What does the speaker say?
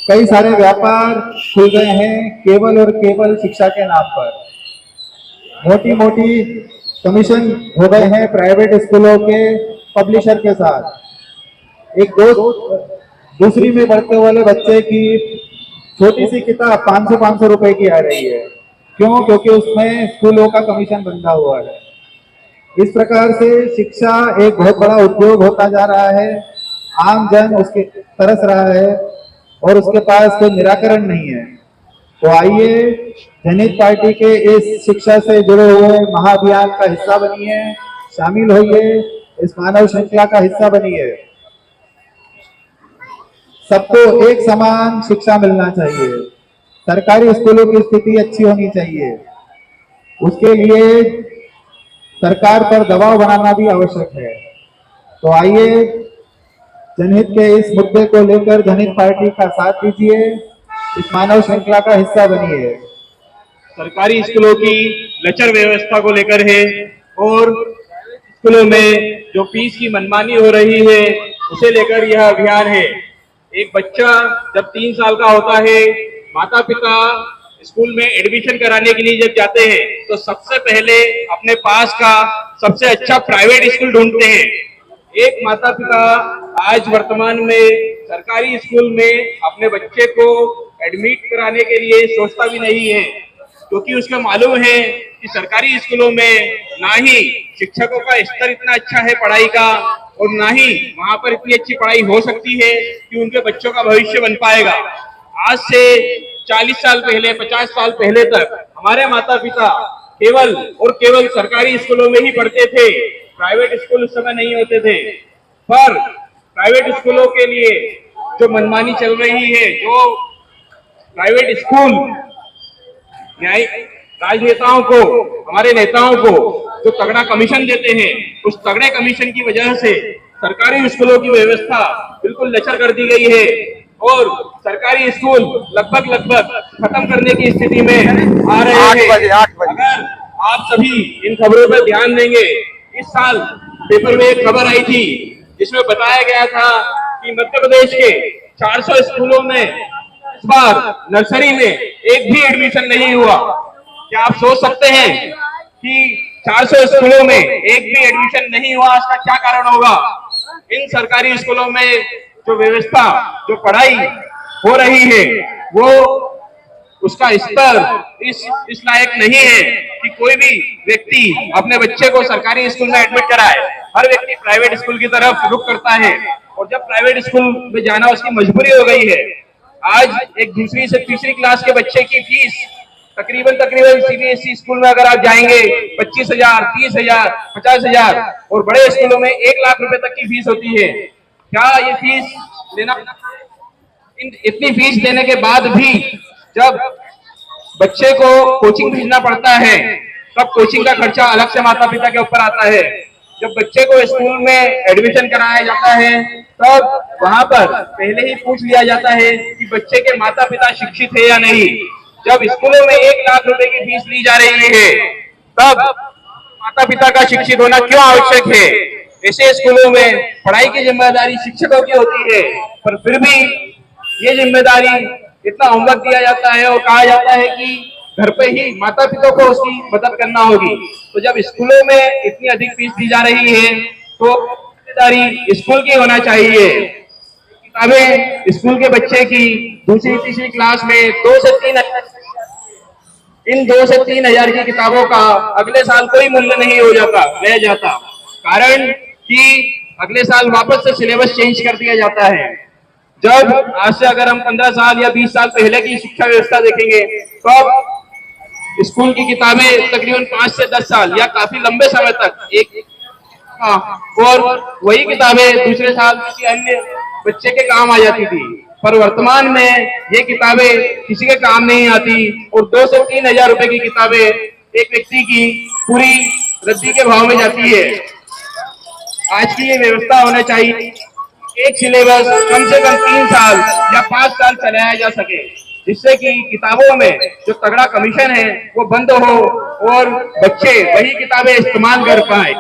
कई सारे व्यापार खुल गए हैं केवल और केवल शिक्षा के नाम पर। मोटी मोटी कमीशन हो गए हैं प्राइवेट स्कूलों के पब्लिशर के साथ। एक दोस्त दूसरी में पढ़ते वाले बच्चे की छोटी सी किताब 500 रुपए की आ रही है। क्यों? क्योंकि उसमें स्कूलों का कमीशन बंधा हुआ है। इस प्रकार से शिक्षा एक बहुत बड़ा उद्योग होता जा रहा है। आम जन उसके तरस रहा है और उसके पास कोई निराकरण नहीं है। तो आइए जनहित पार्टी के इस शिक्षा से जुड़े हुए महाअभियान का हिस्सा बनिए, शामिल होइए, इस मानव श्रृंखला का हिस्सा बनिए। सबको एक समान शिक्षा मिलना चाहिए। सरकारी स्कूलों की स्थिति अच्छी होनी चाहिए। उसके लिए सरकार पर दबाव बनाना भी आवश्यक है। तो आइए जनहित के इस मुद्दे को लेकर जनहित पार्टी का साथ दीजिए, इस मानव श्रृंखला का हिस्सा बनिए। सरकारी स्कूलों की लचर व्यवस्था को लेकर है और स्कूलों में जो फीस की मनमानी हो रही है उसे लेकर यह अभियान है। एक बच्चा जब 3 साल का होता है, माता पिता स्कूल में एडमिशन कराने के लिए जब जाते हैं तो सबसे पहले अपने पास का सबसे अच्छा प्राइवेट स्कूल ढूंढते हैं। एक माता पिता आज वर्तमान में सरकारी स्कूल में अपने बच्चे को एडमिट कराने के लिए सोचता भी नहीं है, क्योंकि उसको मालूम है कि सरकारी स्कूलों में ना ही शिक्षकों का स्तर इतना अच्छा है पढ़ाई का और ना ही वहां पर इतनी अच्छी पढ़ाई हो सकती है कि उनके बच्चों का भविष्य बन पाएगा। आज से 40 साल पहले, 50 साल पहले तक हमारे माता पिता केवल और केवल सरकारी स्कूलों में ही पढ़ते थे। प्राइवेट स्कूल उस समय नहीं होते थे। पर प्राइवेट स्कूलों के लिए जो मनमानी चल रही है, जो प्राइवेट स्कूल न्याय राजनेताओं को, हमारे नेताओं को जो तगड़ा कमीशन देते हैं, उस तगड़े कमीशन की वजह से सरकारी स्कूलों की व्यवस्था बिल्कुल लचर कर दी गई है और सरकारी स्कूल लगभग खत्म करने की स्थिति में आ रहे हैं। अगर आप सभी इन खबरों पर ध्यान देंगे, इस साल पेपर में एक खबर आई थी जिसमें बताया गया था कि मध्य प्रदेश के 400 स्कूलों में इस बार नर्सरी में एक भी एडमिशन नहीं हुआ। क्या आप सोच सकते हैं कि 400 स्कूलों में एक भी एडमिशन नहीं हुआ, इसका क्या कारण होगा? इन सरकारी स्कूलों में जो व्यवस्था, जो पढ़ाई हो रही है, वो उसका स्तर इस लायक नहीं है कि कोई भी व्यक्ति अपने बच्चे को सरकारी स्कूल में एडमिट कराए। हर व्यक्ति प्राइवेट स्कूल की तरफ रुख करता है और जब प्राइवेट स्कूल में जाना उसकी मजबूरी हो गई है। आज एक दूसरी से तीसरी क्लास के बच्चे की फीस तकरीबन सीबीएसई स्कूल में अगर आप जाएंगे 25,000, 30,000, 50,000 और बड़े स्कूलों में 1 लाख रुपए तक की फीस होती है। क्या ये फीस लेना? इतनी फीस देने के बाद भी जब बच्चे को कोचिंग भेजना पड़ता है तब कोचिंग का खर्चा अलग से माता पिता के ऊपर आता है। जब बच्चे को स्कूल में एडमिशन कराया जाता है तब वहां पर पहले ही पूछ लिया जाता है कि बच्चे के माता पिता शिक्षित है या नहीं। जब स्कूलों में 1 लाख रुपए की फीस ली जा रही है तब माता पिता का शिक्षित होना क्यों आवश्यक है? ऐसे स्कूलों में पढ़ाई की जिम्मेदारी शिक्षकों की होती है, पर फिर भी ये जिम्मेदारी इतना होमवर्क दिया जाता है और कहा जाता है कि घर पे ही माता पिता को उसकी मदद करना होगी। तो जब स्कूलों में इतनी अधिक फीस दी जा रही है तो जिम्मेदारी स्कूल की होना चाहिए। किताबें स्कूल के बच्चे की दूसरी तीसरी क्लास में 2 से 3 इन 2 से 3 हजार की किताबों का अगले साल कोई मूल्य नहीं हो जाता, रह जाता। कारण कि अगले साल वापस से सिलेबस चेंज कर दिया जाता है। जब आज से अगर हम 15 साल या 20 साल पहले की शिक्षा व्यवस्था देखेंगे तो अब स्कूल की किताबें तकरीबन 5 से 10 साल या काफी लंबे समय तक एक और वही किताबें दूसरे साल किसी अन्य बच्चे के काम आ जाती थी। पर वर्तमान में ये किताबें किसी के काम नहीं आती और 2 से 3 हजार रुपए की किताबें एक व्यक्ति की पूरी रद्दी के भाव में जाती है। आज की ये व्यवस्था होना चाहिए, एक सिलेबस कम से कम 3 साल या 5 साल चलाया जा सके, जिससे कि किताबों में जो तगड़ा कमीशन है वो बंद हो और बच्चे वही किताबें इस्तेमाल कर पाए।